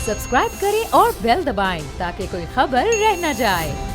Subscribe करें और bell दबाएं ताकि कोई खबर रह न जाए।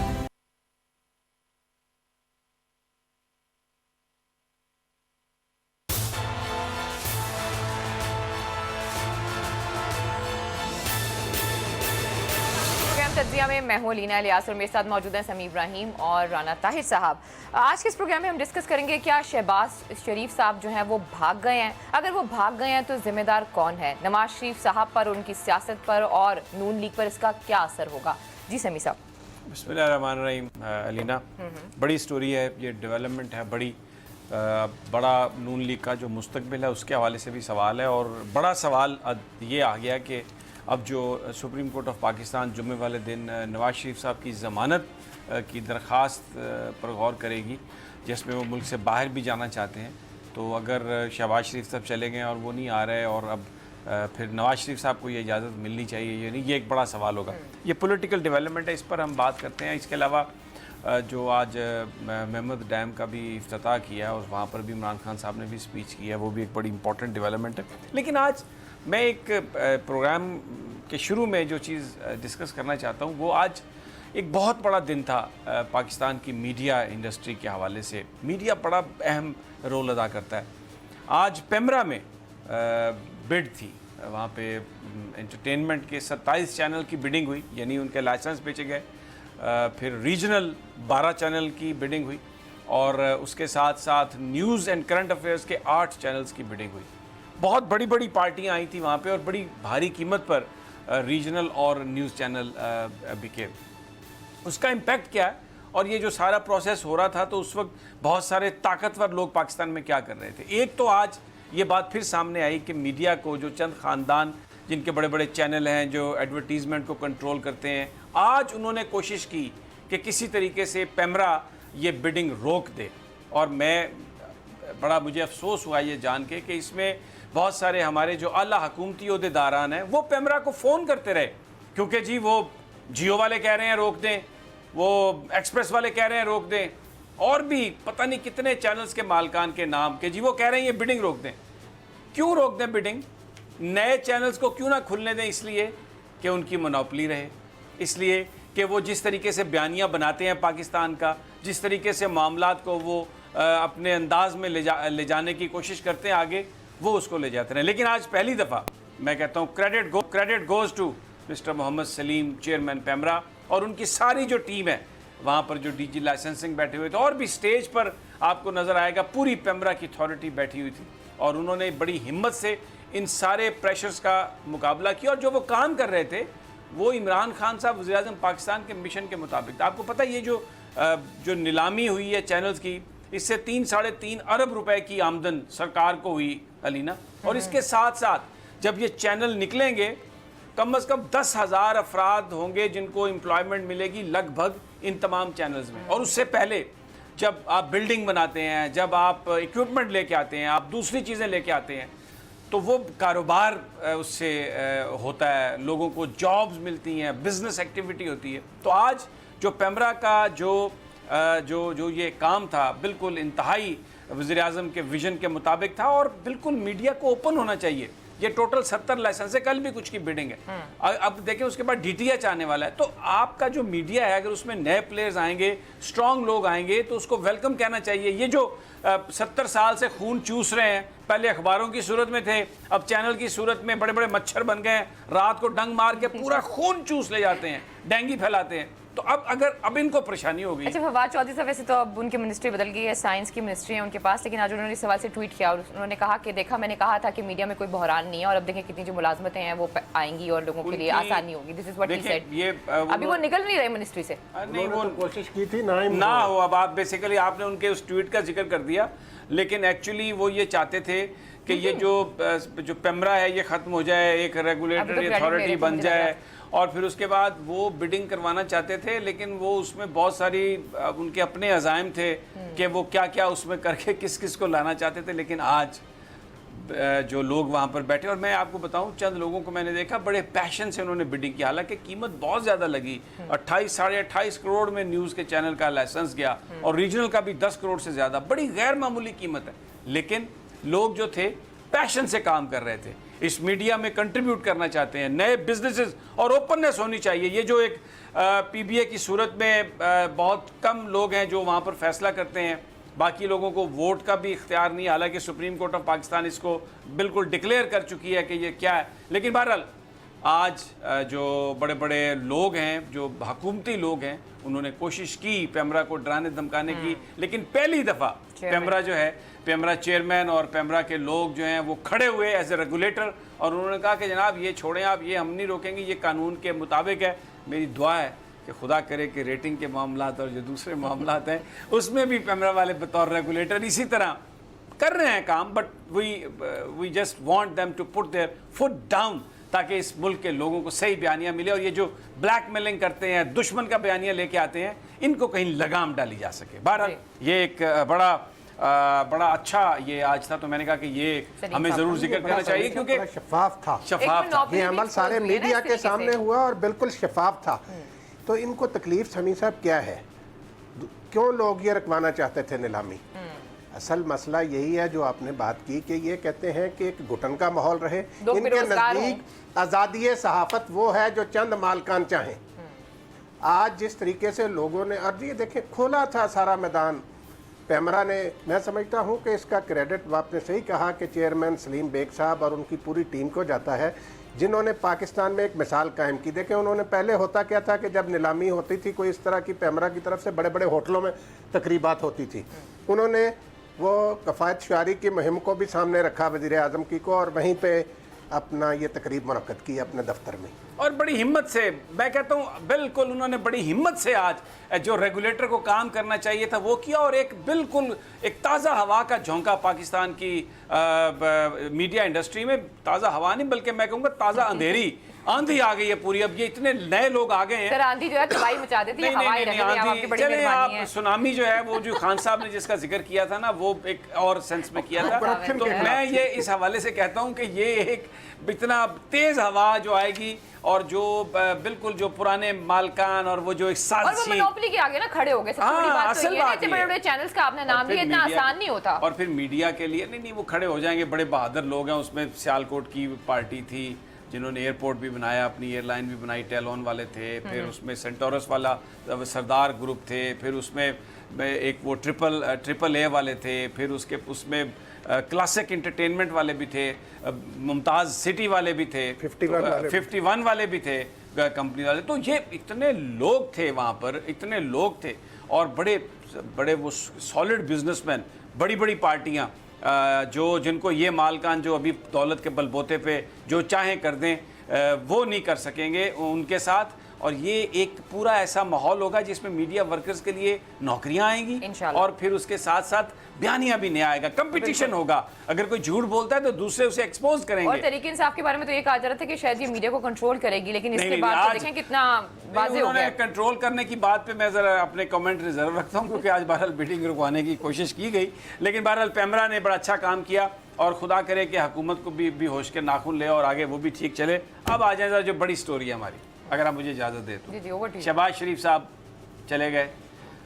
तज्जिया में मैं हूं लीना इलियास और मेरे साथ मौजूद हैं समी इब्राहिम और राना ताहिर साहब। आज के इस प्रोग्राम में हम डिस्कस करेंगे क्या शहबाज शरीफ साहब जो हैं वो भाग गए हैं, अगर वो भाग गए हैं तो जिम्मेदार कौन है, नवाज शरीफ साहब पर, उनकी सियासत पर और नून लीग पर इसका क्या असर होगा। जी समी साहब। बिस्मिल्लाहिर्रहमानिर्रहीम। अलीना, बड़ी स्टोरी है, ये डेवलपमेंट है, बड़ा नून लीग का जो मुस्तकबिल है उसके हवाले से भी सवाल है। और बड़ा सवाल ये आ गया कि अब जो सुप्रीम कोर्ट ऑफ पाकिस्तान जुम्मे वाले दिन नवाज शरीफ साहब की ज़मानत की दरख्वास्त पर गौर करेगी, जिसमें वो मुल्क से बाहर भी जाना चाहते हैं। तो अगर शहबाज शरीफ साहब चले गए और वो नहीं आ रहे और अब फिर नवाज शरीफ साहब को ये इजाज़त मिलनी चाहिए या नहीं, ये एक बड़ा सवाल होगा। ये पॉलिटिकल डेवलपमेंट है, इस पर हम बात करते हैं। इसके अलावा जो आज महमूद डैम का भी इफ्तिताह किया और वहाँ पर भी इमरान खान साहब ने भी स्पीच की है, वो भी एक बड़ी इंपॉर्टेंट डेवलपमेंट है। लेकिन आज मैं एक प्रोग्राम के शुरू में जो चीज़ डिस्कस करना चाहता हूँ वो आज एक बहुत बड़ा दिन था पाकिस्तान की मीडिया इंडस्ट्री के हवाले से। मीडिया बड़ा अहम रोल अदा करता है। आज पेमरा में बिड थी, वहाँ पे एंटरटेनमेंट के 27 चैनल की बिडिंग हुई, यानी उनके लाइसेंस बेचे गए। फिर रीजनल 12 चैनल की बिडिंग हुई और उसके साथ साथ न्यूज़ एंड करंट अफेयर्स के 8 चैनल्स की बिडिंग हुई। बहुत बड़ी बड़ी पार्टियां आई थी वहाँ पे और बड़ी भारी कीमत पर रीजनल और न्यूज़ चैनल बिके। उसका इम्पैक्ट क्या है और ये जो सारा प्रोसेस हो रहा था, तो उस वक्त बहुत सारे ताकतवर लोग पाकिस्तान में क्या कर रहे थे। एक तो आज ये बात फिर सामने आई कि मीडिया को जो चंद ख़ानदान जिनके बड़े बड़े चैनल हैं जो एडवर्टीज़मेंट को कंट्रोल करते हैं, आज उन्होंने कोशिश की कि किसी तरीके से पेमरा ये बिडिंग रोक दे। और बड़ा मुझे अफसोस हुआ ये जान के कि इसमें बहुत सारे हमारे जो आला हुकूमती ओहदेदारान हैं वो पेमरा को फ़ोन करते रहे, क्योंकि जी वो जियो वाले कह रहे हैं रोक दें, वो एक्सप्रेस वाले कह रहे हैं रोक दें, और भी पता नहीं कितने चैनल्स के मालकान के नाम के जी वो कह रहे हैं ये बिडिंग रोक दें। क्यों रोक दें बिडिंग? नए चैनल्स को क्यों ना खुलने दें? इसलिए कि उनकी मोनोपोली रहे, इसलिए कि वो जिस तरीके से बयानियाँ बनाते हैं पाकिस्तान का, जिस तरीके से मामलात को वो अपने अंदाज में ले जाने की कोशिश करते हैं आगे, वो उसको ले जाते हैं। लेकिन आज पहली दफ़ा मैं कहता हूँ credit goes to Mr Mohammad Salim, chairman PEMRA, और उनकी सारी जो टीम है वहाँ पर, जो डीजी लाइसेंसिंग बैठे हुए थे, और भी स्टेज पर आपको नज़र आएगा पूरी पेमरा की अथॉरिटी बैठी हुई थी और उन्होंने बड़ी हिम्मत से इन सारे प्रेशर्स का मुकाबला किया। और जो वो काम कर रहे थे वो इमरान खान साहब वज़ीर-ए-आज़म पाकिस्तान के मिशन के मुताबिक था। आपको पता है ये जो नीलामी हुई है चैनल्स की, इससे 3-3.5 अरब रुपए की आमदन सरकार को हुई अलीना। और इसके साथ साथ जब ये चैनल निकलेंगे कम से कम 10,000 अफराद होंगे जिनको एम्प्लॉयमेंट मिलेगी लगभग इन तमाम चैनल्स में। और उससे पहले जब आप बिल्डिंग बनाते हैं, जब आप इक्विपमेंट लेके आते हैं, आप दूसरी चीज़ें लेके आते हैं, तो वो कारोबार उससे होता है, लोगों को जॉब्स मिलती हैं, बिजनेस एक्टिविटी होती है। तो आज जो पेमरा का जो ये काम था बिल्कुल इंतहाई वज़ीर-ए-आज़म के विजन के मुताबिक था और बिल्कुल मीडिया को ओपन होना चाहिए। ये टोटल 70 लाइसेंस है, कल भी कुछ की बिडिंग है। अब देखें उसके बाद डीटीएच आने वाला है। तो आपका जो मीडिया है, अगर उसमें नए प्लेयर्स आएंगे, स्ट्रॉन्ग लोग आएंगे, तो उसको वेलकम कहना चाहिए। ये जो 70 साल से खून चूस रहे हैं, पहले अखबारों की सूरत में थे, अब चैनल की सूरत में बड़े बड़े मच्छर बन गए हैं, रात को डंग मार के पूरा खून चूस ले जाते हैं, डेंगू फैलाते हैं। तो अब इनको परेशानी हो गई। अच्छा, फवाद चौधरी साहब, वैसे तो अब उनकी मिनिस्ट्री बदल गई है, साइंस की मिनिस्ट्री है उनके पास, लेकिन आज उन्होंने इस सवाल से ट्वीट किया और उन्होंने कहा कि देखा, मैंने कहा था कि मीडिया में कोई बहरान नहीं है और अब देखें कितनी जो मुलाजमतें हैं वो आएंगी और लोगों के लिए आसानी होगी। This is what he said. अभी वो निकल नहीं रहे मिनिस्ट्री से। नहीं, वो कोशिश की थी ना हो। अब आप बेसिकली आपने उनके उस ट्वीट का जिक्र कर दिया, लेकिन एक्चुअली वो ये चाहते थे कि ये जो पेमरा है ये ख़त्म हो जाए, एक रेगुलेटरी अथॉरिटी बन जाए, और फिर उसके बाद वो बिडिंग करवाना चाहते थे। लेकिन वो उसमें बहुत सारी उनके अपने अज़ाइम थे कि वो क्या क्या उसमें करके किस किस को लाना चाहते थे। लेकिन आज जो लोग वहाँ पर बैठे, और मैं आपको बताऊँ चंद लोगों को मैंने देखा बड़े पैशन से उन्होंने बिडिंग की, हालांकि कीमत बहुत ज़्यादा लगी। 28-28.5 करोड़ में न्यूज़ के चैनल का लाइसेंस गया और रीजनल का भी 10 करोड़ से ज़्यादा, बड़ी गैर मामूली कीमत है। लेकिन लोग जो थे पैशन से काम कर रहे थे। इस मीडिया में कंट्रीब्यूट करना चाहते हैं, नए बिजनेसेस और ओपननेस होनी चाहिए। ये जो एक पीबीए की सूरत में बहुत कम लोग हैं जो वहाँ पर फैसला करते हैं, बाकी लोगों को वोट का भी इख्तियार नहीं, हालांकि सुप्रीम कोर्ट ऑफ पाकिस्तान इसको बिल्कुल डिक्लेयर कर चुकी है कि ये क्या है। लेकिन बहरहाल आज जो बड़े बड़े लोग हैं, जो हुकूमती लोग हैं, उन्होंने कोशिश की पेमरा को डराने धमकाने की, लेकिन पहली दफ़ा पेमरा जो है, पेमरा चेयरमैन और पेमरा के लोग जो हैं वो खड़े हुए एज ए रेगुलेटर और उन्होंने कहा कि जनाब ये छोड़ें आप, ये हम नहीं रोकेंगे, ये कानून के मुताबिक है। मेरी दुआ है कि खुदा करे कि रेटिंग के मामलात और जो दूसरे मामलात हैं उसमें भी पेमरा वाले बतौर रेगुलेटर इसी तरह कर रहे हैं काम, but we just want them to put their foot down ताकि इस मुल्क के लोगों को सही बयानियाँ मिले और ये जो ब्लैकमेलिंग करते हैं, दुश्मन का बयानियाँ लेके आते हैं, इनको कहीं लगाम डाली जा सके। बहरहाल ये एक बड़ा अच्छा ये आज था, तो मैंने कहा कि ये हमें जरूर जिक्र करना चाहिए क्योंकि शफाफ था। ये अमल सारे मीडिया के सामने हुआ और बिल्कुल शफाफ था। तो इनको तकलीफ समी साहब क्या है, क्यों लोग ये रखवाना चाहते थे नीलामी? असल मसला यही है जो आपने बात की कि ये कहते हैं कि एक घुटन का माहौल रहे। इनके नज़दीक आज़ादी सहाफ़त वो है जो चंद मालकान चाहें। आज जिस तरीके से लोगों ने, और ये देखें खोला था सारा मैदान पेमरा ने, मैं समझता हूँ कि इसका क्रेडिट आपने सही कहा कि चेयरमैन सलीम बेग साहब और उनकी पूरी टीम को जाता है, जिन्होंने पाकिस्तान में एक मिसाल कायम की। देखें उन्होंने पहले होता क्या था कि जब नीलामी होती थी कोई इस तरह की, पेमरा की तरफ से बड़े बड़े होटलों में तकरीबात होती थी, उन्होंने वो कफ़ायत शुआरी की मुहिम को भी सामने रखा, वज़ीर आज़म की को, और वहीं पे अपना ये तकरीब मुनक्कद की अपने दफ्तर में। और बड़ी हिम्मत से, मैं कहता हूँ बिल्कुल उन्होंने बड़ी हिम्मत से आज जो रेगुलेटर को काम करना चाहिए था वो किया और एक बिल्कुल एक ताज़ा हवा का झोंका पाकिस्तान की मीडिया इंडस्ट्री में, ताज़ा हवा नहीं बल्कि मैं कहूँगा ताज़ा अंधेरी आंधी आ गई है पूरी। अब ये इतने नए लोग आ गए हैं, सर आंधी जो है तबाही मचा देती है, हवाएं रह गई, आपकी बड़ी मेहरबानी है। सुनामी जो है वो जो खान साहब ने जिसका जिक्र किया था ना, वो एक और सेंस में किया था। तो मैं ये इस हवाले से कहता हूँ कि ये एक इतना तेज हवा जो आएगी और जो बिल्कुल जो पुराने मालकान और वो जो एक साजिशी, और वो मोनोपोली के आगे ना खड़े हो गए। सबसे बड़ी बात तो ये है कि बड़े-बड़े चैनल्स का आपने नाम लिया, इतना आसान नहीं होता। और फिर मीडिया के लिए नहीं वो खड़े हो जाएंगे, बड़े बहादुर लोग हैं। उसमें सियालकोट की पार्टी थी जिन्होंने एयरपोर्ट भी बनाया, अपनी एयरलाइन भी बनाई, टेलोन वाले थे, फिर उसमें सेंटोरस वाला सरदार ग्रुप थे, फिर उसमें एक वो ट्रिपल ए वाले थे, फिर उसमें क्लासिक इंटरटेनमेंट वाले भी थे, मुमताज़ सिटी वाले भी थे, 51 वाले भी थे, कंपनी वाले। तो ये इतने लोग थे वहाँ पर, इतने लोग थे और बड़े बड़े वो सॉलिड बिजनेसमैन, बड़ी बड़ी पार्टियाँ जो जिनको ये मालकान जो अभी दौलत के बलबोते पे जो चाहें कर दें वो नहीं कर सकेंगे उनके साथ। और ये एक पूरा ऐसा माहौल होगा जिसमें मीडिया वर्कर्स के लिए नौकरियां आएंगी और फिर उसके साथ साथ बयानियां भी नया आएगा, कंपटीशन होगा। अगर कोई झूठ बोलता है तो दूसरे उसे एक्सपोज करेंगे। और तरीके इंसाफ के बारे में तो ये कहा जा रहा था कि शायद ये मीडिया को कंट्रोल करेगी, लेकिन इसके बाद तो देखें कितना वाज़ेह हो गया। कंट्रोल करने की बात पे मैं जरा अपने कमेंट रिजर्व रखता हूँ क्योंकि आज बहरहाल मीटिंग रुकवाने की कोशिश की गई, लेकिन बहरहाल पेमरा ने बड़ा अच्छा काम किया और खुदा करे कि हुकूमत को भी होश के नाखून ले और आगे वो भी ठीक चले। अब आ जाए जो बड़ी स्टोरी है हमारी, अगर आप मुझे इजाज़त दे तो। शहबाज शरीफ साहब चले गए,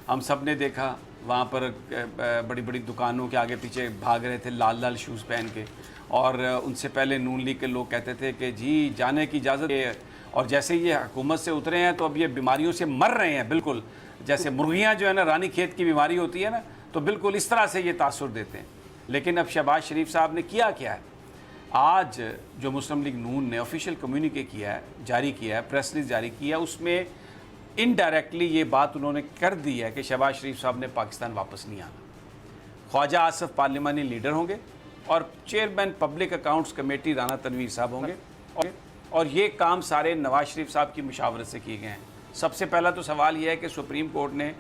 हम सब ने देखा वहाँ पर बड़ी बड़ी दुकानों के आगे पीछे भाग रहे थे लाल लाल शूज़ पहन के, और उनसे पहले नून लीग के लोग कहते थे कि जी जाने की इजाज़त है, और जैसे ये हुकूमत से उतरे हैं तो अब ये बीमारियों से मर रहे हैं, बिल्कुल जैसे मुर्गियाँ जो है ना रानी खेत की बीमारी होती है ना, तो बिल्कुल इस तरह से ये तासुर देते हैं। लेकिन अब शहबाज शरीफ साहब ने किया क्या है, आज जो मुस्लिम लीग नून ने ऑफिशियल कम्युनिके किया है, जारी किया है, प्रेस रिलीज जारी किया है, उसमें इनडायरेक्टली ये बात उन्होंने कर दी है कि शहबाज शरीफ साहब ने पाकिस्तान वापस नहीं आना। ख्वाजा आसिफ पार्लिमानी लीडर होंगे और chairman public accounts committee Rana Tanveer साहब होंगे, और ये काम सारे नवाज शरीफ साहब की मुशावरत से किए गए हैं। सबसे पहला तो सवाल यह है कि सुप्रीम कोर्ट ने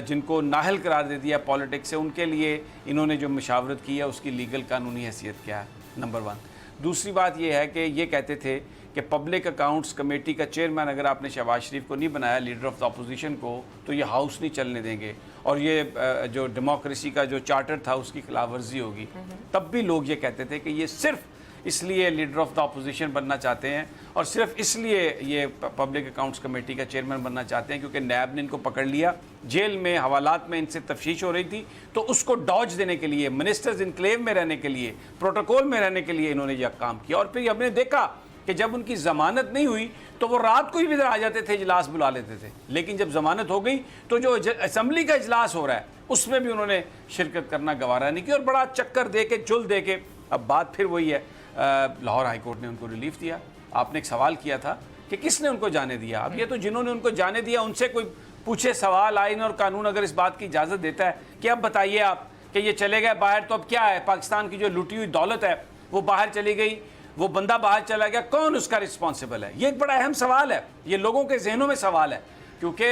जिनको नाहल करार दे दिया पॉलिटिक्स से, उनके लिए इन्होंने जो मुशावरत की है उसकी लीगल कानूनी हैसियत क्या है, नंबर 1। दूसरी बात यह है कि ये कहते थे कि पब्लिक अकाउंट्स कमेटी का चेयरमैन अगर आपने शहबाज शरीफ को नहीं बनाया, लीडर ऑफ द अपोजिशन को, तो ये हाउस नहीं चलने देंगे और ये जो डेमोक्रेसी का जो चार्टर था उसकी खिलाफ वर्जी होगी। तब भी लोग ये कहते थे कि ये सिर्फ इसलिए लीडर ऑफ द अपोजिशन बनना चाहते हैं और सिर्फ इसलिए ये पब्लिक अकाउंट्स कमेटी का चेयरमैन बनना चाहते हैं क्योंकि नैब ने इनको पकड़ लिया, जेल में हवालात में इनसे तफ्तीश हो रही थी, तो उसको डॉज देने के लिए, मिनिस्टर्स इनक्लेव में रहने के लिए, प्रोटोकॉल में रहने के लिए इन्होंने यह काम किया। और फिर हमने देखा कि जब उनकी ज़मानत नहीं हुई तो वो रात को ही इधर आ जाते थे, इजलास बुला लेते थे, लेकिन जब ज़मानत हो गई तो जो असम्बली का इजलास हो रहा है उसमें भी उन्होंने शिरकत करना गवारा नहीं किया और बड़ा चक्कर दे के चुल दे के। अब बात फिर वही है, लाहौर हाई कोर्ट ने उनको रिलीफ दिया। आपने एक सवाल किया था कि किसने उनको जाने दिया, अब ये तो जिन्होंने उनको जाने दिया उनसे कोई पूछे, सवाल आइन और कानून अगर इस बात की इजाज़त देता है कि अब बताइए आप कि ये चले गए बाहर, तो अब क्या है, पाकिस्तान की जो लुटी हुई दौलत है वो बाहर चली गई, वो बंदा बाहर चला गया, कौन उसका रिस्पॉन्सिबल है? ये एक बड़ा अहम सवाल है, ये लोगों के जहनों में सवाल है, क्योंकि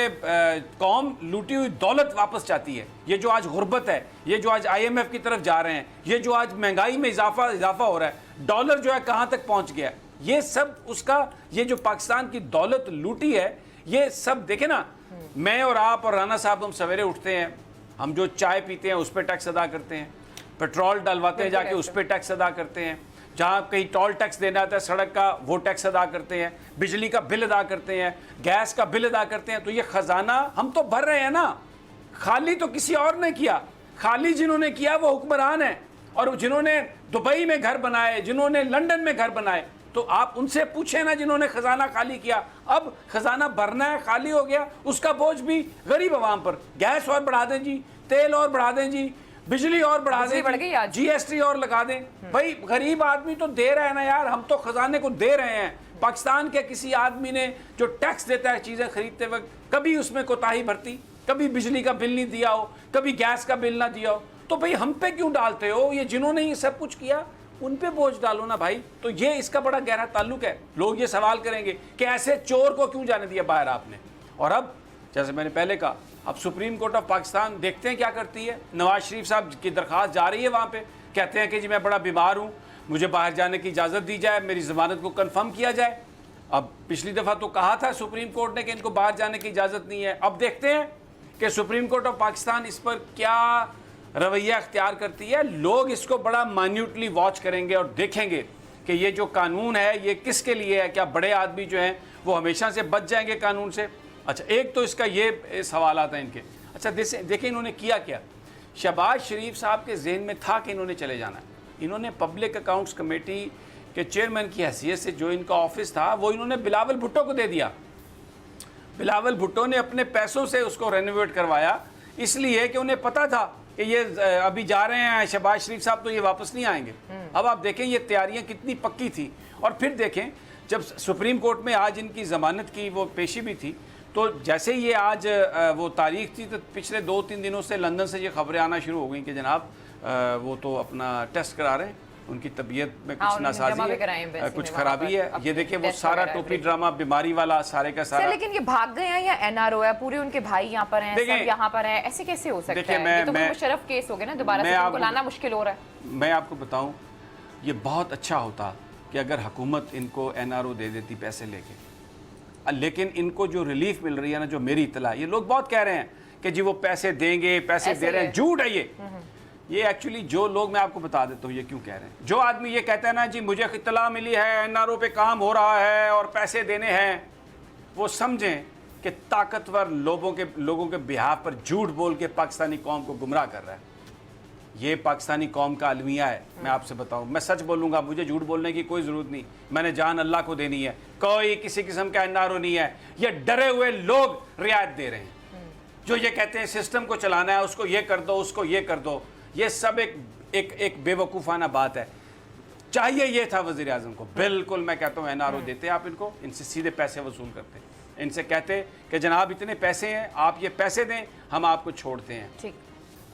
कौम लूटी हुई दौलत वापस चाहती है। ये जो आज गुर्बत है, ये जो आज IMF की तरफ जा रहे हैं, ये जो आज महंगाई में इजाफा हो रहा है, डॉलर जो है कहाँ तक पहुँच गया, ये सब उसका, ये जो पाकिस्तान की दौलत लूटी है, ये सब देखे ना। मैं और आप और राना साहब हम सवेरे उठते हैं, हम जो चाय पीते हैं उस पर टैक्स अदा करते हैं, पेट्रोल डलवाते हैं जाके उस पर टैक्स अदा करते हैं, जहाँ कहीं टोल टैक्स देना आता है सड़क का वो टैक्स अदा करते हैं, बिजली का बिल अदा करते हैं, गैस का बिल अदा करते हैं। तो ये ख़जाना हम तो भर रहे हैं ना, खाली तो किसी और ने किया, खाली जिन्होंने किया वो हुक्मरान है, और जिन्होंने दुबई में घर बनाए, जिन्होंने लंदन में घर बनाए, तो आप उनसे पूछे ना जिन्होंने ख़जाना खाली किया। अब ख़जाना भरना है, खाली हो गया, उसका बोझ भी गरीब आवाम पर। गैस और बढ़ा दें जी, तेल और बढ़ा दें जी, बिजली और बढ़ा दें, GST और लगा दें। भाई गरीब आदमी तो दे रहा है ना यार, हम तो खजाने को दे रहे हैं। पाकिस्तान के किसी आदमी ने जो टैक्स देता है चीज़ें खरीदते वक्त, कभी उसमें कोताही बरती, कभी बिजली का बिल नहीं दिया हो, कभी गैस का बिल ना दिया हो, तो भाई हम पे क्यों डालते हो? ये जिन्होंने ये सब कुछ किया उन पे बोझ डालो ना भाई। तो ये इसका बड़ा गहरा ताल्लुक है। लोग ये सवाल करेंगे कि ऐसे चोर को क्यों जाने दिया बाहर आपने। और अब जैसे मैंने पहले कहा, अब सुप्रीम कोर्ट ऑफ पाकिस्तान देखते हैं क्या करती है। नवाज शरीफ साहब की दरख्वास्त जा रही है वहाँ पे, कहते हैं कि जी मैं बड़ा बीमार हूँ, मुझे बाहर जाने की इजाज़त दी जाए, मेरी ज़मानत को कंफर्म किया जाए। अब पिछली दफ़ा तो कहा था सुप्रीम कोर्ट ने कि इनको बाहर जाने की इजाज़त नहीं है। अब देखते हैं कि सुप्रीम कोर्ट ऑफ पाकिस्तान इस पर क्या रवैया अख्तियार करती है। लोग इसको बड़ा माइन्यूटली वॉच करेंगे और देखेंगे कि ये जो कानून है ये किसके लिए है। क्या बड़े आदमी जो हैं वो हमेशा से बच जाएंगे कानून से? अच्छा, एक तो इसका ये सवाल आता है इनके। अच्छा देखें इन्होंने किया क्या। शहबाज शरीफ साहब के जहन में था कि इन्होंने चले जाना है। इन्होंने पब्लिक अकाउंट्स कमेटी के चेयरमैन की हैसियत से जो इनका ऑफिस था वो इन्होंने बिलावल भुट्टो को दे दिया। बिलावल भुट्टो ने अपने पैसों से उसको रेनोवेट करवाया, इसलिए कि उन्हें पता था कि ये अभी जा रहे हैं शहबाज शरीफ साहब तो ये वापस नहीं आएंगे। अब आप देखें ये तैयारियां कितनी पक्की थी। और फिर देखें जब सुप्रीम कोर्ट में आज इनकी ज़मानत की वो पेशी भी थी, तो जैसे ये आज वो तारीख थी तो पिछले 2-3 दिनों से लंदन से ये खबरें आना शुरू हो गई कि जनाब वो तो अपना टेस्ट करा रहे हैं, उनकी तबीयत में कुछ नासाजी है, कुछ खराबी है। ये देखिए वो सारा टोपी ड्रामा बीमारी वाला सारे का सारा। लेकिन ये भाग गए हैं या NRO है? पूरे उनके भाई यहाँ पर हैं, सब यहाँ पर हैं, ऐसे कैसे हो सकता है? ये तो मुशर्रफ केस हो गया ना, दोबारा से उनको लाना मुश्किल हो रहा है। मैं आपको बताऊं, ये बहुत अच्छा होता कि अगर हुकूमत इनको NRO दे देती पैसे लेके, लेकिन इनको जो रिलीफ मिल रही है ना, जो मेरी इत्तला, ये लोग बहुत कह रहे हैं कि जी वो पैसे देंगे, पैसे दे रहे हैं, झूठ है ये एक्चुअली जो लोग, मैं आपको बता देता हूँ ये क्यों कह रहे हैं। जो आदमी ये कहता है ना जी मुझे इत्तला मिली है, NRO पे काम हो रहा है और पैसे देने हैं, वो समझें कि ताकतवर लोगों के बिहाफ पर झूठ बोल के पाकिस्तानी कौम को गुमराह कर रहा है। ये पाकिस्तानी कौम का अलमिया है। मैं आपसे बताऊं, मैं सच बोलूँगा, मुझे झूठ बोलने की कोई ज़रूरत नहीं, मैंने जान अल्लाह को देनी है। कोई किसी किस्म का NRO नहीं है, ये डरे हुए लोग रियायत दे रहे हैं जो ये कहते हैं सिस्टम को चलाना है, उसको ये कर दो, उसको ये कर दो। ये सब एक बेवकूफ़ाना बात है। चाहिए ये था वज़ीर आज़म को, बिल्कुल मैं कहता हूँ NRO देते आप इनको, इनसे सीधे पैसे वसूल करते, इनसे कहते कि जनाब इतने पैसे हैं, आप ये पैसे दें, हम आपको छोड़ते हैं। ठीक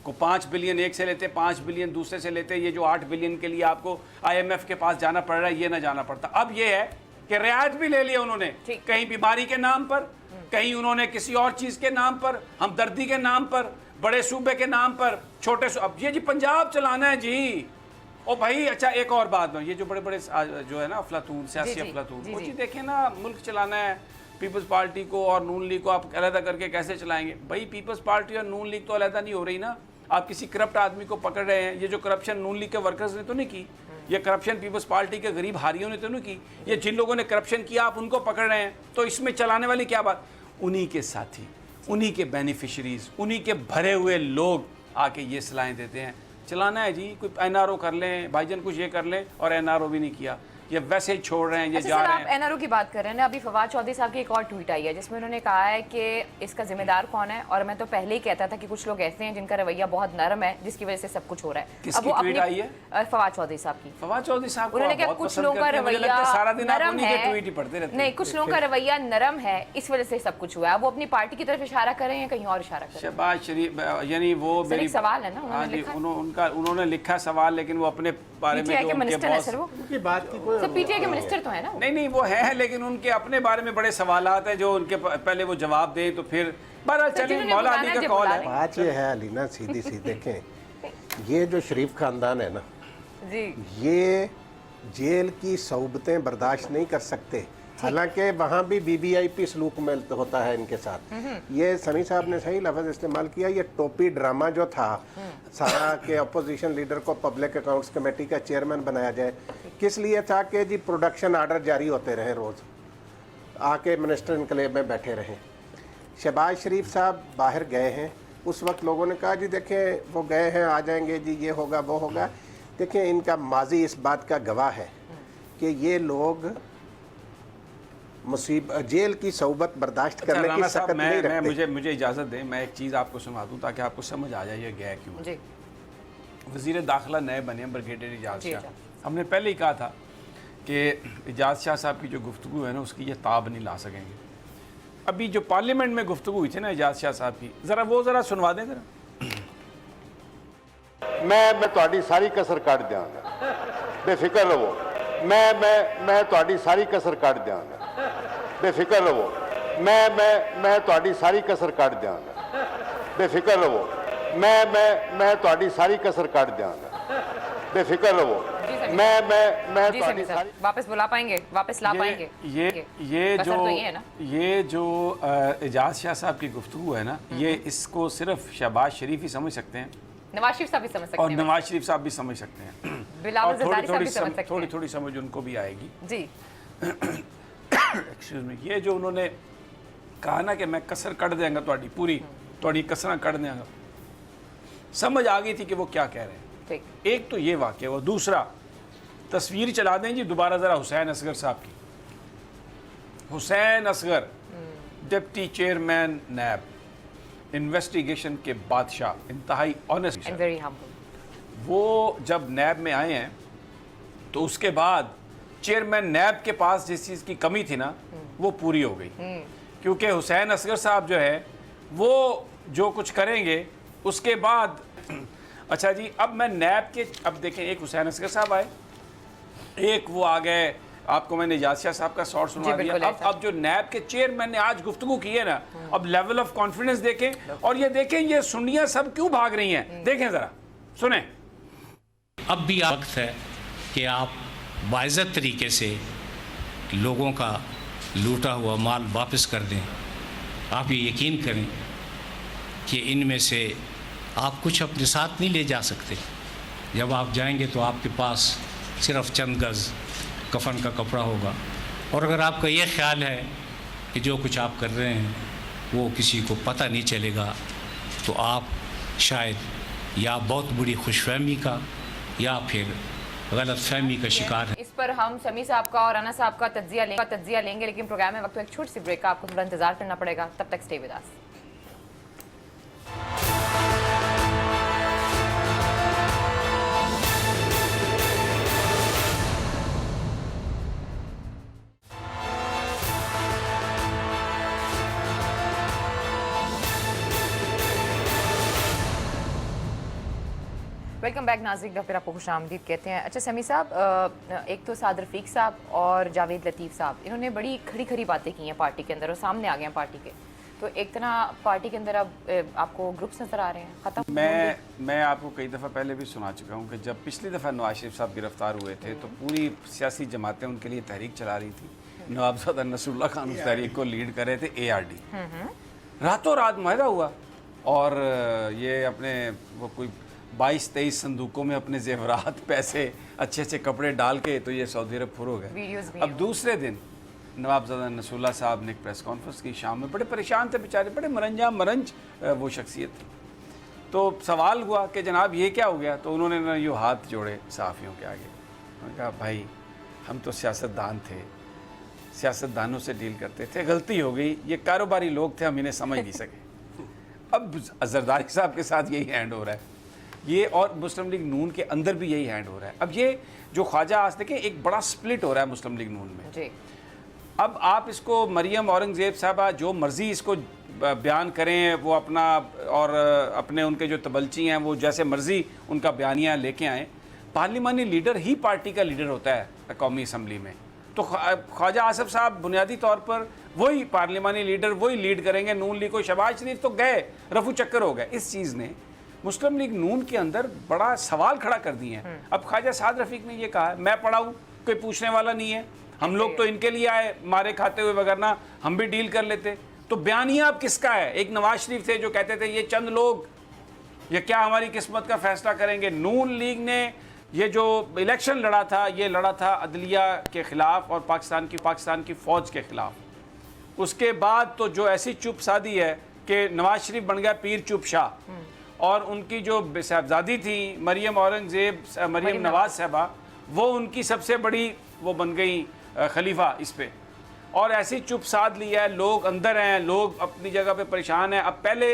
को 5 बिलियन एक से लेते, 5 बिलियन दूसरे से लेते, ये जो 8 बिलियन के लिए आपको IMF के पास जाना पड़ रहा है, ये ना जाना पड़ता। अब ये है कि रियायत भी ले लिया उन्होंने, कहीं बीमारी के नाम पर, कहीं उन्होंने किसी और चीज़ के नाम पर, हमदर्दी के नाम पर, बड़े सूबे के नाम पर, छोटे अब ये जी पंजाब चलाना है जी। ओ भाई अच्छा एक और बात है, ये जो बड़े बड़े जो है ना अफलातून, सियासी अफलातून, वो जी देखें ना, मुल्क चलाना है, पीपल्स पार्टी को और नून लीग को आप अलहदा करके कैसे चलाएंगे? भाई पीपल्स पार्टी और नून लीग तो अलहदा नहीं हो रही ना। आप किसी करप्ट आदमी को पकड़ रहे हैं, ये जो करप्शन नून लीग के वर्कर्स ने तो नहीं की, ये करप्शन पीपल्स पार्टी के गरीब हारियों ने तो नहीं की, ये जिन लोगों ने करप्शन किया आप उनको पकड़ रहे हैं, तो इसमें चलाने वाली क्या बात? उन्हीं के साथी, उन्हीं के बेनिफिशरीज, उन्हीं के भरे हुए लोग आके ये सलाहें देते हैं चलाना है जी, कोई एनआरओ कर लें, भाईजान कुछ ये कर लें, और एनआरओ भी नहीं किया, ये वैसे ही छोड़ रहे हैं, ये अच्छा जा सर, रहे आप हैं। एनआरओ की बात कर रहे हैं ना, अभी फवाद चौधरी साहब की एक और ट्वीट आई है जिसमें उन्होंने कहा है कि इसका जिम्मेदार कौन है, और मैं तो पहले ही कहता था कि कुछ लोग ऐसे हैं जिनका रवैया बहुत नरम है जिसकी वजह से सब कुछ हो रहा है। किसकी ट्वीट आई है? फवाद चौधरी साहब की। फवाद चौधरी साहब उन्होंने कहा कुछ लोगों का रवैया नरम है, नहीं कुछ लोगों का रवैया नरम है, इस वजह से सब कुछ हुआ है। वो अपनी पार्टी की तरफ इशारा कर रहे हैं, कहीं और इशारा कर रहे हैं? शहबाज शरीफ, यानी वो मेरी सवाल है ना, हाँ जी, उन्होंने लिखा सवाल, लेकिन वो अपने बारे में जो उनके मिनिस्टर है बॉस, सर, वो उनकी बात की कोई पीटीआई के मिनिस्टर तो है ना। नहीं वो है, लेकिन उनके अपने बारे में बड़े सवालात हैं जो उनके पहले वो जवाब दें, तो फिर बहरहाल चलिए, मौला अली का कॉल है। बात ये है अलीना, सीधी सी देखें, ये जो शरीफ खानदान है ना जी, ये जेल की सौबतें बर्दाश्त नहीं कर सकते, हालांकि वहाँ भी बीबीआईपी सलूक में होता है इनके साथ। ये समी साहब ने सही लफ्ज़ इस्तेमाल किया, ये टोपी ड्रामा जो था सारा के अपोजिशन लीडर को पब्लिक अकाउंट्स कमेटी का चेयरमैन बनाया जाए, किस लिए था कि जी प्रोडक्शन आर्डर जारी होते रहे, रोज़ आके मिनिस्टर इनकलेब में बैठे रहें। शहबाज शरीफ साहब बाहर गए हैं, उस वक्त लोगों ने कहा जी देखें वो गए हैं, आ जाएंगे जी, ये होगा वो होगा। देखें इनका माजी इस बात का गवाह है कि ये लोग मुसीबत जेल की सौबत बर्दाश्त करने की सकत नहीं रखते। मुझे इजाज़त दें, मैं एक चीज़ आपको सुना दूँ ताकि आपको समझ आ जाए ये गया क्यों। जी, वज़ीर दाखिला नए बने ब्रिगेडियर इजाज़ शाह, हमने पहले ही कहा था कि इजाज़ शाह साहब की जो गुफ्तगू है ना उसकी ये ताब नहीं ला सकेंगे। अभी जो पार्लियामेंट में गुफ्तगू हुई थी ना इजाज़ शाह साहब की, ज़रा सुनवा दें ज़रा। मैं ਤੁਹਾਡੀ ਸਾਰੀ ਕਸਰ ਕੱਢ ਦਿਆਂਗਾ, ਬੇਫਿਕਰ ਰਹੋ, ਮੈਂ ਤੁਹਾਡੀ ਸਾਰੀ ਕਸਰ ਕੱਢ ਦਿਆਂਗਾ, ਬੇਫਿਕਰ ਰਹੋ, ਮੈਂ ਤੁਹਾਡੀ ਸਾਰੀ ਕਸਰ ਕੱਢ ਦਿਆਂਗਾ, ਬੇਫਿਕਰ ਰਹੋ, ਮੈਂ ਤੁਹਾਡੀ ਸਾਰੀ ਕਸਰ ਕੱਢ ਦਿਆਂਗਾ, ਬੇਫਿਕਰ ਰਹੋ, मैं जी सर, सर वापस बुला पाएंगे, वापस ला पाएंगे? ये जो इजाज़ शाह साहब की गुफ्तगू है ना, ये इसको सिर्फ शहबाज शरीफ ही समझ सकते हैं, नवाज शरीफ साहब भी समझ सकते हैं, और नवाज शरीफ साहब भी समझ सकते हैं, बिलावल ज़रदारी साहब भी समझ सकते हैं, थोड़ी समझ उनको भी आएगी जी। एक्सक्यूज मी, ये जो उन्होंने कहा ना कि मैं कसर कट देंगा, ਤੁਹਾਡੀ पूरी ਤੁਹਾਡੀ कसर कट देंगा, समझ आ गई थी कि वो क्या कह रहे हैं। ठीक, एक तो ये वाक़या हुआ, दूसरा तस्वीर चला दें जी दोबारा ज़रा हुसैन असगर साहब की। हुसैन असगर डिप्टी चेयरमैन नैब, इन्वेस्टिगेशन के बादशाह, इंतहाई ऑनेस्ट, एंड वेरी हम्बल। वो जब नैब में आए हैं तो उसके बाद चेयरमैन नैब के पास जिस चीज़ की कमी थी ना वो पूरी हो गई, क्योंकि हुसैन असगर साहब जो है वो जो कुछ करेंगे उसके बाद अच्छा जी, अब मैं नैब के, अब देखें एक हुसैन असगर साहब आए, एक वो आ गए, आपको मैंने इजाज़ शाह साहब का शॉर्ट सुनवा दिया। अब जो नैब के चेयरमैन ने आज गुफ्तगू की है ना, अब लेवल ऑफ कॉन्फिडेंस देखें, और ये देखें ये सुन्नियाँ सब क्यों भाग रही हैं, देखें ज़रा सुने। अब भी वक्त है कि आप बाइज़्ज़त तरीके से लोगों का लूटा हुआ माल वापस कर दें। आप ये यकीन करें कि इनमें से आप कुछ अपने साथ नहीं ले जा सकते। जब आप जाएंगे तो आपके पास सिर्फ चंद गज़ कफन का कपड़ा होगा, और अगर आपका ये ख्याल है कि जो कुछ आप कर रहे हैं वो किसी को पता नहीं चलेगा, तो आप शायद या बहुत बड़ी खुशफहमी का या फिर गलत फहमी का शिकार है। इस पर हम समी साहब का और राना साहब का तज्जिया लेंगे, लेकिन प्रोग्राम में वक्त एक छोटी सी ब्रेक का आपको थोड़ा इंतजार करना पड़ेगा, तब तक stay with us. Welcome back नाज़रीन, का फिर आपको खुश आमदीद कहते हैं। अच्छा समी साहब, एक तो साद रफ़ीक साहब और जावेद लतीफ़ साहब, इन्होंने बड़ी खड़ी बातें की हैं पार्टी के अंदर और सामने आ गए हैं पार्टी के, तो एक तरह पार्टी के अंदर अब आपको ग्रुप्स नज़र आ रहे हैं ख़त्म। मैं आपको कई दफ़ा पहले भी सुना चुका हूँ कि जब पिछली दफ़ा नवाज शरीफ साहब गिरफ्तार हुए थे तो पूरी सियासी जमातें उनके लिए तहरीक चला रही थी। नवाबजादा नसरुल्लाह खान उस तहरीक को लीड कर रहे थे, ARD। रातों रात माहिदा हुआ, और ये अपने वो कोई 22-23 संदूकों में अपने जेवरात, पैसे, अच्छे अच्छे कपड़े डाल के तो ये सऊदी अरब फुर हो गए। वीडियोस भी अब दूसरे दिन नवाबजादा नसरुल्लाह साहब ने एक प्रेस कॉन्फ्रेंस की, शाम में बड़े परेशान थे बेचारे, बड़े मरंज वो शख्सियत थी। तो सवाल हुआ कि जनाब ये क्या हो गया, तो उन्होंने ना यूँ हाथ जोड़े सहाफ़ियों के आगे, उन्होंने कहा भाई हम तो सियासतदान थे, सियासतदानों से डील करते थे, गलती हो गई, ये कारोबारी लोग थे, हम इन्हें समझ नहीं सके। अब जरदारी साहब के साथ यही हैंड हो रहा है, ये और मुस्लिम लीग नून के अंदर भी यही हैंड हो रहा है। अब ये जो ख्वाजा आज देखें एक बड़ा स्प्लिट हो रहा है मुस्लिम लीग नून में जी। अब आप इसको मरियम औरंगज़ेब साहबा जो मर्ज़ी इसको बयान करें, वो अपना और अपने उनके जो तबलची हैं वो जैसे मर्ज़ी उनका बयानिया लेके आएँ, पार्लिमानी लीडर ही पार्टी का लीडर होता है कौमी असम्बली में। तो ख्वाजा आसिफ साहब बुनियादी तौर पर वही पार्लिमानी लीडर वही लीड करेंगे। नून लीग को शहबाज शरीफ तो गए, रफू चक्कर हो गए। इस चीज़ ने मुस्लिम लीग नून के अंदर बड़ा सवाल खड़ा कर दिए हैं। अब ख्वाजा साद रफ़ीक ने ये कहा मैं पढ़ाऊँ, कोई पूछने वाला नहीं है, हम लोग तो इनके लिए आए मारे खाते हुए, वगरना हम भी डील कर लेते। तो बयानिया अब किसका है? एक नवाज शरीफ थे जो कहते थे ये चंद लोग ये क्या हमारी किस्मत का फैसला करेंगे। नून लीग ने ये जो इलेक्शन लड़ा था, ये लड़ा था अदलिया के ख़िलाफ़ और पाकिस्तान की फ़ौज के ख़िलाफ़। उसके बाद तो जो ऐसी चुप सादी है कि नवाज शरीफ बन गया पीर चुप शाह, और उनकी जो साहबजादी थी मरियम नवाज साहबा, वो उनकी सबसे बड़ी वो बन गई खलीफा इस पे, और ऐसी चुप साध लिया है। लोग अंदर हैं, लोग अपनी जगह पे परेशान हैं। अब पहले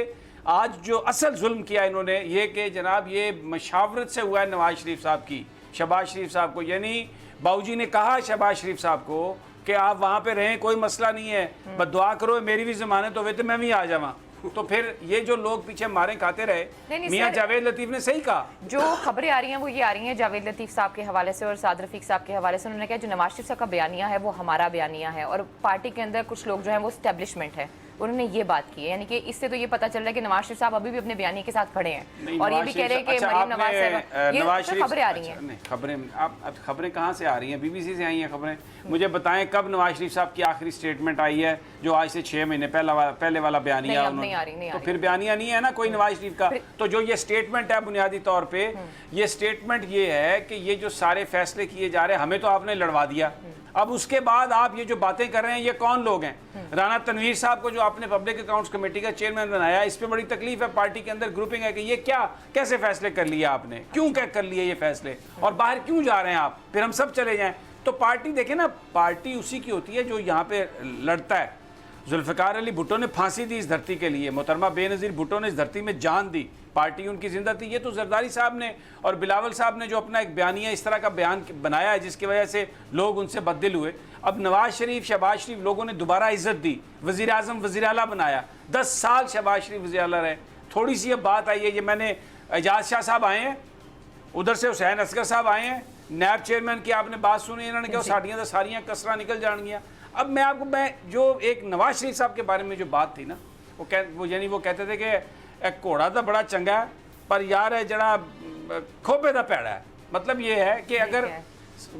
आज जो असल जुल्म किया इन्होंने ये कि जनाब ये मशावरत से हुआ है नवाज शरीफ साहब की, शहबाज शरीफ साहब को, यानी बाबूजी ने कहा शहबाज शरीफ साहब को कि आप वहाँ पे रहें, कोई मसला नहीं है, बस दुआ करो मेरी भी ज़मानत होवे तो मैं भी आ जावा। तो फिर ये जो लोग पीछे मारे खाते रहे, मियां जावेद लतीफ़ ने सही कहा। जो खबरें आ रही हैं वो ये आ रही हैं जावेद लतीफ़ साहब के हवाले से और साद रफ़ीक साहब के हवाले से। उन्होंने कहा जो नवाज शरीफ साहब का बयानिया है वो हमारा बयानिया है, और पार्टी के अंदर कुछ लोग जो हैं वो स्टैब्लिशमेंट है, उन्होंने ये बात की है। यानी कि इससे तो ये पता चल रहा है कि नवाज शरीफ साहब अभी भी अपने बयानी के साथ खड़े हैं, और ये भी कह रहे हैं कि मरियम नवाज साहब, ये खबरें आ रही हैं। खबरें आप खबरें कहाँ से आ रही हैं? बीबीसी से आई हैं खबरें। मुझे बताएं कब नवाज शरीफ साहब की आखिरी स्टेटमेंट आई है, जो आज से 6 महीने पहले वाला बयानिया? तो फिर बयानिया नहीं है ना कोई नवाज शरीफ का। तो जो ये स्टेटमेंट है बुनियादी तौर पे, ये स्टेटमेंट ये है कि ये जो सारे फैसले किए जा रहे हैं हमें तो आपने लड़वा दिया, अब उसके बाद आप ये जो बातें कर रहे हैं ये कौन लोग हैं? राना तनवीर साहब को जो आपने पब्लिक अकाउंट्स कमेटी का चेयरमैन बनाया, इस पे बड़ी तकलीफ है, पार्टी के अंदर ग्रुपिंग है कि ये क्या कैसे फैसले कर लिए आपने, क्यों क्या कर लिए ये फैसले, और बाहर क्यों जा रहे हैं आप, फिर हम सब चले जाएं। तो पार्टी देखें ना, पार्टी उसी की होती है जो यहाँ पे लड़ता है। जुल्फ़िकार अली भुट्टो ने फांसी दी इस धरती के लिए, मोहतरमा बेनज़ीर भुट्टो ने इस धरती में जान दी, पार्टी उनकी जिंदा थी। ये तो जरदारी साहब ने और बिलावल साहब ने जो अपना एक बयानिया इस तरह का बयान बनाया है जिसकी वजह से लोग उनसे बददिल हुए। अब नवाज शरीफ शहबाज शरीफ लोगों ने दोबारा इज्जत दी, वज़ीर आज़म वज़ीर आला बनाया, 10 साल शहबाज शरीफ वज़ीर आला रहे। थोड़ी सी अब बात आई है, ये मैंने एजाज शाह साहब आए हैं, उधर से हुसैन असगर साहब आए हैं, नैब चेयरमैन की आपने बात सुनी, इन्होंने कहा साड़ियाँ तो सारियाँ कसरा निकल जाएंगियाँ। अब मैं जो एक नवाज शरीफ साहब के बारे में जो बात थी ना, वो यानी वो कहते थे कि एक घोड़ा तो बड़ा चंगा है पर यार है जड़ा खोपे का पैड़ा है। मतलब ये है कि अगर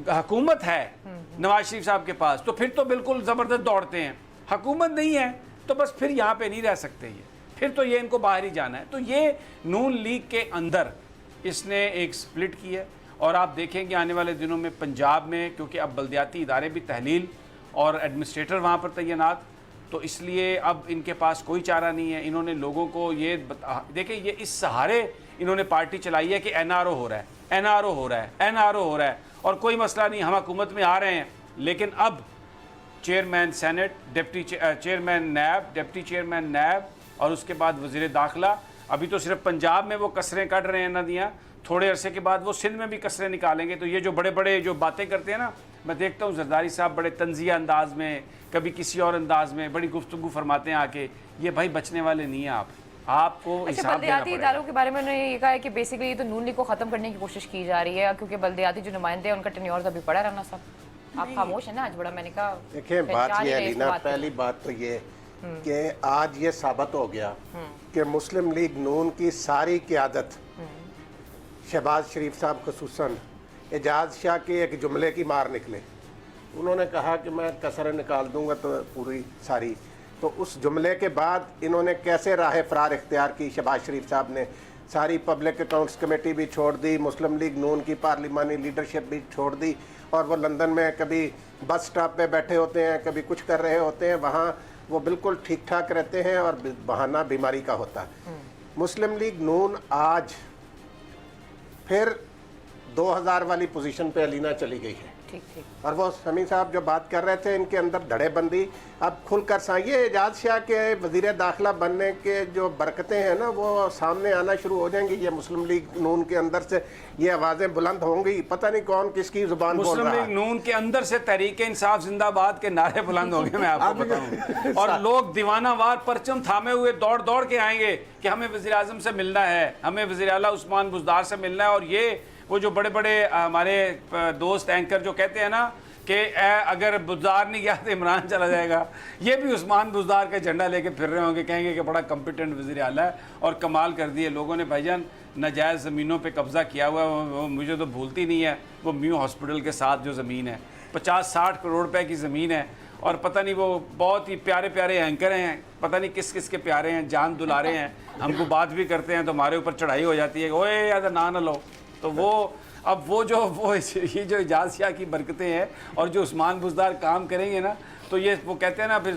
हुकूमत है नवाज शरीफ साहब के पास तो फिर तो बिल्कुल ज़बरदस्त दौड़ते हैं, हुकूमत नहीं है तो बस फिर यहाँ पे नहीं रह सकते, ये फिर तो ये इनको बाहर ही जाना है। तो ये नून लीग के अंदर इसने एक स्प्लिट की है, और आप देखेंगे आने वाले दिनों में पंजाब में, क्योंकि अब बल्दियाती इदारे भी तहलील और एडमिनिस्ट्रेटर वहाँ पर तैनात, तो इसलिए अब इनके पास कोई चारा नहीं है। इन्होंने लोगों को ये देखें, ये इस सहारे इन्होंने पार्टी चलाई है कि एनआरओ हो रहा है, एनआरओ हो रहा है, एनआरओ हो रहा है, और कोई मसला नहीं, हम हुकूमत में आ रहे हैं। लेकिन अब चेयरमैन सेनेट, डिप्टी चेयरमैन नैब, डिप्टी चेयरमैन नैब, और उसके बाद वज़ीर दाखिला, अभी तो सिर्फ पंजाब में वो कसरें काट रहे हैं नदियाँ, थोड़े अरसे के बाद वो सिंध में भी कसरें निकालेंगे। तो ये जो बड़े बड़े जो बातें करते हैं ना, मैं देखता हूँ जरदारी साहब बड़े तंजिया अंदाज में, कभी किसी और अंदाज में बड़ी गुफ्तगू फरमाते हैं आके, ये भाई बचने वाले नहीं हैं आपको हिसाब बल्दियाती इदारों के बारे में उन्होंने ये कहा है कि बेसिकली ये तो नून लीग को खत्म करने की कोशिश की जा रही है, क्योंकि बल्दियाती जो नुमाइंदे हैं उनका टेन्योर अभी पड़ा रहना। सब आप खामोश है ना आज बड़ा, मैंने कहा देखें बात ये है लीना, पहली बात तो ये कि आज ये साबित हो गया कि मुस्लिम लीग नून की सारी क़यादत शहबाज शरीफ साहब खुसूसन एजाज शाह के एक जुमले की मार निकले। उन्होंने कहा कि मैं कसर निकाल दूंगा तो पूरी सारी, तो उस जुमले के बाद इन्होंने कैसे राह फरार इख्तियार की शहबाज शरीफ साहब ने, सारी पब्लिक अकाउंट्स कमेटी भी छोड़ दी, मुस्लिम लीग नून की पार्लिमानी लीडरशिप भी छोड़ दी, और वो लंदन में कभी बस स्टॉप पे बैठे होते हैं, कभी कुछ कर रहे होते हैं, वहाँ वो बिल्कुल ठीक ठाक रहते हैं और बहाना बीमारी का होता है। मुस्लिम लीग नून आज फिर 2000 वाली पोजीशन पे अलीना चली गई है। ठीक ठीक। और वो समी साहब जो बात कर रहे थे, इनके अंदर धड़ेबंदी अब खुलकर ये एजाज शाह के वजीर दाखिला बनने के जो बरकतें हैं ना, वो सामने आना शुरू हो जाएंगी। ये मुस्लिम लीग नून के अंदर से ये आवाज़ें बुलंद होंगी, पता नहीं कौन किसकी जुबान बोल रहा है। मुस्लिम लीग नून के अंदर से तहरीक इंसाफ जिंदाबाद के नारे बुलंद होंगे, मैं आपको बताऊं। और लोग दीवानावार परचम थामे हुए दौड़ दौड़ के आएंगे कि हमें वज़ीर आज़म से मिलना है, हमें वज़ीर आला उस्मान बुज़दार से मिलना है। और ये वो जो बड़े बड़े हमारे दोस्त एंकर जो कहते हैं ना कि अगर बुज़दार नहीं गया तो इमरान चला जाएगा, ये भी उस्मान बुज़दार का झंडा लेके फिर रहे होंगे, कहेंगे कि बड़ा कॉम्पिटेंट वज़ीर आला है। और कमाल कर दिए लोगों ने भाईजान, नाजायज़ ज़मीनों पे कब्ज़ा किया हुआ है। वो मुझे तो भूलती नहीं है, वो म्यू हॉस्पिटल के साथ जो ज़मीन है 50-60 करोड़ रुपए की ज़मीन है। और पता नहीं वो बहुत ही प्यारे प्यारे एंकर हैं, पता नहीं किस किस के प्यारे हैं, जान दुलारे हैं, हमको बात भी करते हैं तो हमारे ऊपर चढ़ाई हो जाती है, ओए यार ना लो। तो वो अब वो ये जो एजाज शाह की बरकतें हैं और जो उस्मान बुज़दार काम करेंगे ना, तो ये वो कहते हैं ना फिर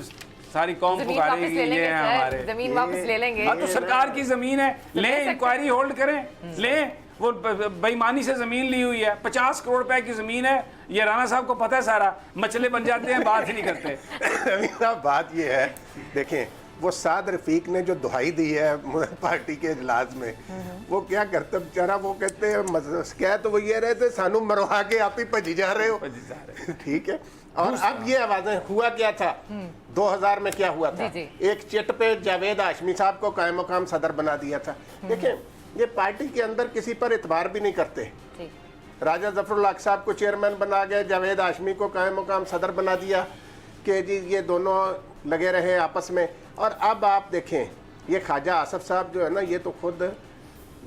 सारी कौम पुकारेगी ये है हमारे, जमीन वापस ले लेंगे। हाँ तो सरकार की ज़मीन है, लें, इंक्वायरी होल्ड करें, लें। वो बेईमानी से ज़मीन ली हुई है, 50 करोड़ रुपए की ज़मीन है। ये राणा साहब को पता है सारा, मचले बन जाते हैं, बात ही नहीं करते। बात ये है, देखें वो साद रफीक ने जो दुहाई दी है पार्टी के इजलास में, वो क्या करते बेचारा, वो कहते हैं क्या, तो वो ये रहे थे सानू मरवा के आप ही भजी जा रहे हो। ठीक है। और अब ये आवाजें, हुआ क्या था 2000 में, क्या हुआ था, एक चिट पे जावेद हाशमी साहब को कायम मकाम सदर बना दिया था। देखें ये पार्टी के अंदर किसी पर इतबार भी नहीं करते। राजा जफरुल हक साहब को चेयरमैन बना गए, जावेद हाशमी को कायम मकाम सदर बना दिया कि जी ये दोनों लगे रहे आपस में। और अब आप देखें ये ख्वाजा आसफ साहब जो है ना, ये तो खुद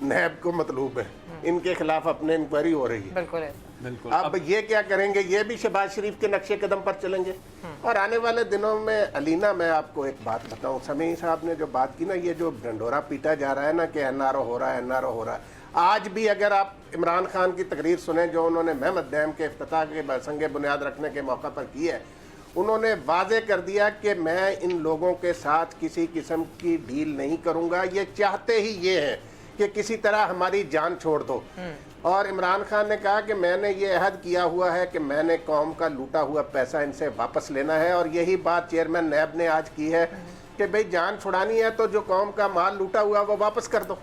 नैब को मतलूब है, इनके खिलाफ अपने इंक्वायरी हो रही है। बिल्कुल बिल्कुल। अब ये क्या करेंगे, ये भी शहबाज शरीफ के नक्शे कदम पर चलेंगे। और आने वाले दिनों में अलीना, मैं आपको एक बात बताऊं, समी साहब ने जो बात की ना, ये जो ढंडोरा पीटा जा रहा है ना कि एनआरओ हो रहा है, एनआरओ हो रहा है, आज भी अगर आप इमरान खान की तकरीर सुने जो उन्होंने महमद डैम के इफ्तिताह के संगे बुनियाद रखने के मौका पर की है, उन्होंने वाजे कर दिया कि मैं इन लोगों के साथ किसी किस्म की डील नहीं करूंगा, ये चाहते ही ये हैं कि किसी तरह हमारी जान छोड़ दो। और इमरान खान ने कहा कि मैंने ये अहद किया हुआ है कि मैंने कौम का लूटा हुआ पैसा इनसे वापस लेना है। और यही बात चेयरमैन नैब ने आज की है कि भाई जान छुड़ानी है तो जो कौम का माल लूटा हुआ वो वापस कर दो।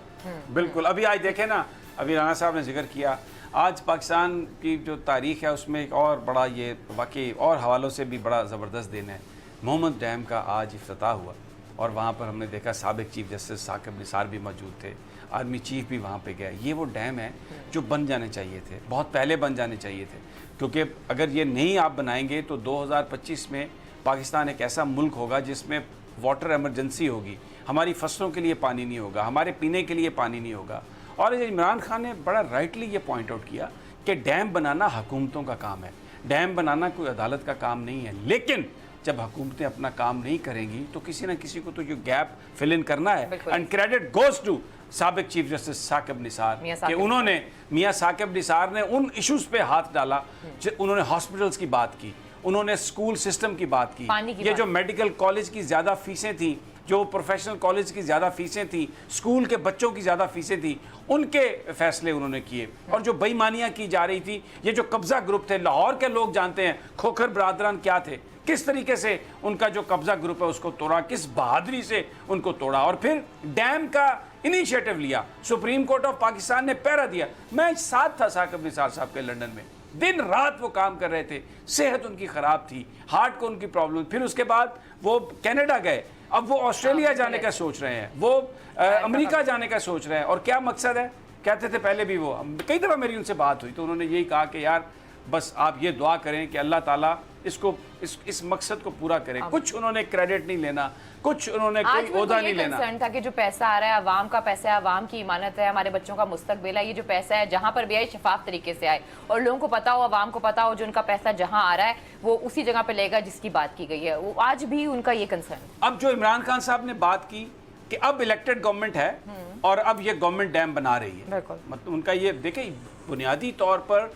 बिल्कुल। अभी आज देखें ना, अभी राणा साहब ने जिक्र किया, आज पाकिस्तान की जो तारीख़ है उसमें एक और बड़ा, ये वाकई और हवालों से भी बड़ा ज़बरदस्त दिन है। मोहम्मद डैम का आज इफ्तिताह हुआ और वहाँ पर हमने देखा साबिक चीफ जस्टिस साकिब निसार भी मौजूद थे, आर्मी चीफ भी वहाँ पे गया। ये वो डैम है जो बन जाने चाहिए थे, बहुत पहले बन जाने चाहिए थे, क्योंकि अगर ये नहीं आप बनाएंगे तो 2025 में पाकिस्तान एक ऐसा मुल्क होगा जिसमें वाटर एमरजेंसी होगी, हमारी फसलों के लिए पानी नहीं होगा, हमारे पीने के लिए पानी नहीं होगा। और इमरान खान ने बड़ा राइटली ये पॉइंट आउट किया कि डैम बनाना हुकूमतों का काम है, डैम बनाना कोई अदालत का काम नहीं है। लेकिन जब हुकूमतें अपना काम नहीं करेंगी तो किसी ना किसी को तो जो गैप फिल इन करना है। एंड क्रेडिट गोज टू साबिक चीफ जस्टिस साकिब निसार कि उन्होंने, मियाँ साकिब निसार ने उन इश्यूज़ पे हाथ डाला, उन्होंने हॉस्पिटल्स की बात की, उन्होंने स्कूल सिस्टम की बात की, ये जो मेडिकल कॉलेज की ज़्यादा फीसें थी, जो प्रोफेशनल कॉलेज की ज़्यादा फीसें थी, स्कूल के बच्चों की ज़्यादा फीसें थी, उनके फैसले उन्होंने किए। और जो बेईमानियाँ की जा रही थी, ये जो कब्ज़ा ग्रुप थे, लाहौर के लोग जानते हैं खोखर बरादरान क्या थे, किस तरीके से उनका जो कब्ज़ा ग्रुप है उसको तोड़ा, किस बहादुरी से उनको तोड़ा। और फिर डैम का इनिशिएटिव लिया, सुप्रीम कोर्ट ऑफ पाकिस्तान ने पहरा दिया। मैं साथ था साकिब निसार साहब के लंदन में, दिन रात वो काम कर रहे थे, सेहत उनकी ख़राब थी, हार्ट को उनकी प्रॉब्लम। फिर उसके बाद वो कनाडा गए, अब वो ऑस्ट्रेलिया जाने का सोच रहे हैं, वो अमेरिका जाने का सोच रहे हैं। और क्या मकसद है, कहते थे पहले भी, वो कई दफ़ा मेरी उनसे बात हुई तो उन्होंने यही कहा कि यार बस आप ये दुआ करें कि अल्लाह ताला इसको इस मकसद को पूरा करें। कुछ उन्होंने क्रेडिट नहीं लेना, कुछ उन्होंने कोई ओहदा नहीं लेना। कंसर्न था कि जो पैसा आ रहा है अवाम का पैसा है, अवाम की इमानत है, हमारे बच्चों का मुस्तकबिल है, ये जो पैसा है जहाँ पर भी आए शफाफ तरीके से आए और लोगों को पता हो, अवाम को पता हो जो उनका पैसा जहाँ आ रहा है वो उसी जगह पर लेगा जिसकी बात की गई है। वो आज भी उनका ये कंसर्न। अब जो इमरान खान साहब ने बात की कि अब इलेक्टेड गवर्नमेंट है और अब ये गवर्नमेंट डैम बना रही है। बिल्कुल। मतलब उनका ये देखिए, बुनियादी तौर पर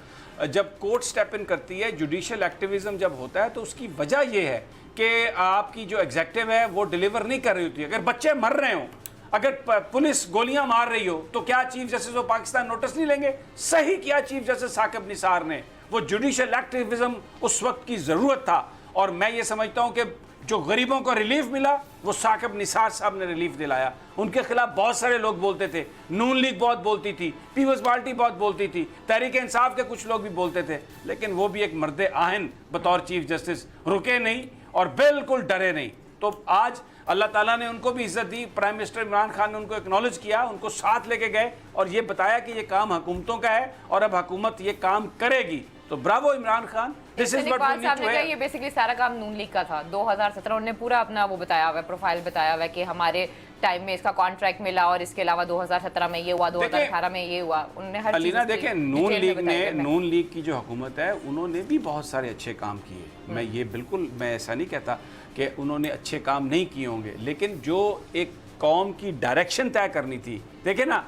जब कोर्ट स्टेप इन करती है, जुडिशियल एक्टिविज्म जब होता है, तो उसकी वजह ये है कि आपकी जो एग्जेक्टिव है वो डिलीवर नहीं कर रही होती है। अगर बच्चे मर रहे हो, अगर पुलिस गोलियां मार रही हो, तो क्या chief justice of Pakistan notice नहीं लेंगे? सही किया चीफ जस्टिस साकिब निसार ने, वो जुडिशियल एक्टिविज्म उस वक्त की जरूरत था। और मैं ये समझता हूं कि जो गरीबों को रिलीफ मिला वो साकिब निसार साहब ने रिलीफ दिलाया। उनके खिलाफ बहुत सारे लोग बोलते थे, नून लीग बहुत बोलती थी, पीपल्स पार्टी बहुत बोलती थी, तहरीक इंसाफ के कुछ लोग भी बोलते थे, लेकिन वो भी एक मर्द आहिन बतौर चीफ जस्टिस रुके नहीं और बिल्कुल डरे नहीं। तो आज अल्लाह ताला ने उनको भी इज्जत दी, प्राइम मिनिस्टर इमरान खान ने उनको एक्नॉलेज किया, उनको साथ लेके गए और ये बताया कि ये काम हुकूमतों का है और अब हुकूमत ये काम करेगी। तो bravo Imran Khan, this is what we need to ये बेसिकली सारा काम नून लीग का था। 2017 उन्होंने पूरा अपना वो बताया हुआ है, प्रोफाइल बताया हुआ है कि हमारे टाइम में इसका कॉन्ट्रैक्ट मिला और इसके अलावा 2017 में ये हुआ, 2018 में ये हुआ। उन्होंने हर अलीना देखें, नून लीग की जो हुकूमत है उन्होंने भी बहुत सारे अच्छे काम किए। मैं ये बिल्कुल मैं ऐसा नहीं कहता कि उन्होंने अच्छे काम नहीं किए होंगे, लेकिन जो एक कौम की डायरेक्शन तय करनी थी, देखे ना,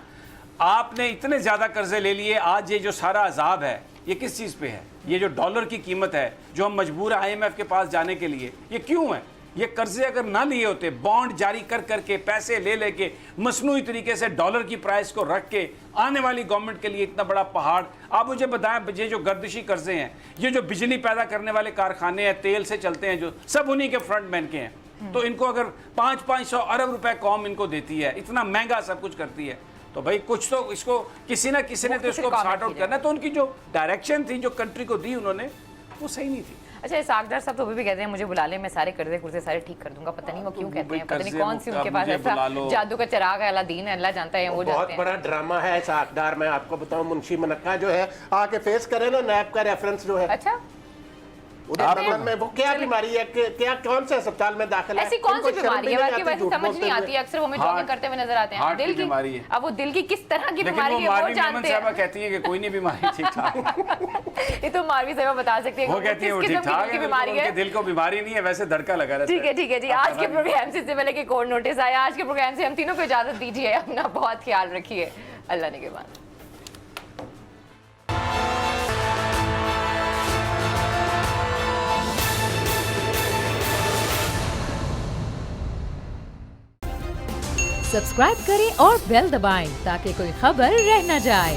आपने इतने ज़्यादा कर्जे ले लिए, आज ये जो सारा अजाब है ये किस चीज़ पे है? ये जो डॉलर की कीमत है, जो हम मजबूर है IMF के पास जाने के लिए, ये क्यों है? ये कर्जे अगर ना लिए होते, बॉन्ड जारी कर करके पैसे ले लेके मसनूई तरीके से डॉलर की प्राइस को रख के आने वाली गवर्नमेंट के लिए इतना बड़ा पहाड़, आप मुझे बताएं, ये जो गर्दिशी कर्जे हैं, ये जो बिजली पैदा करने वाले कारखाने हैं, तेल से चलते हैं, जो सब उन्हीं के फ्रंट मैन के हैं। तो इनको अगर 500 अरब रुपए कौम इनको देती है, इतना महंगा सब कुछ करती है, तो भाई कुछ तो इसको किसी ना किसी ने तो इसको सॉर्ट आउट करना। तो उनकी जो डायरेक्शन थी, जो कंट्री को दी उन्होंने, वो सही नहीं थी। अच्छा, इसाकदार साहब तो अभी भी कहते हैं मुझे बुला ले, मैं सारे कर्जे कुर्जे सारे ठीक कर दूंगा। पता नहीं वो क्यों कहते हैं, पता नहीं कौन सी उनके पास ऐसा जादू का चिराग है, अल्लाह दीन है, अल्लाह जानता है वो बहुत बड़ा ड्रामा है इसाकदार। मैं आपको बताऊं, मुंशी मनक्का जो है आके फेस करे ना, नैब का रेफरेंस जो है, अच्छा उधर में वो क्या बीमारी है, क्या कौन से अस्पताल में दाखिल है, ऐसी कौन सी बीमारी है कि वैसे समझ नहीं आती है। अक्सर वो हमें जॉगिंग करते हुए नजर आते हैं, दिल की बीमारी है। अब वो दिल की किस तरह की बीमारी है वो जानते हैं। कहती है कि कोई नहीं बीमारी ठीक ठाक। ये तो मारवी साहब बता सकती है, वो कहती है वो ठीक ठाक है, बीमारी है, दिल को बीमारी नहीं है, वैसे धड़का लगा रहता है। ठीक है जी। आज के प्रोग्राम से पहले कि कोर्ट नोटिस आया, आज के प्रोग्राम से हम तीनों को इजाजत दीजिए। अपना बहुत ख्याल रखिए, अल्लाह ने के बाद। सब्सक्राइब करें और बेल दबाएं ताकि कोई खबर रह न जाए।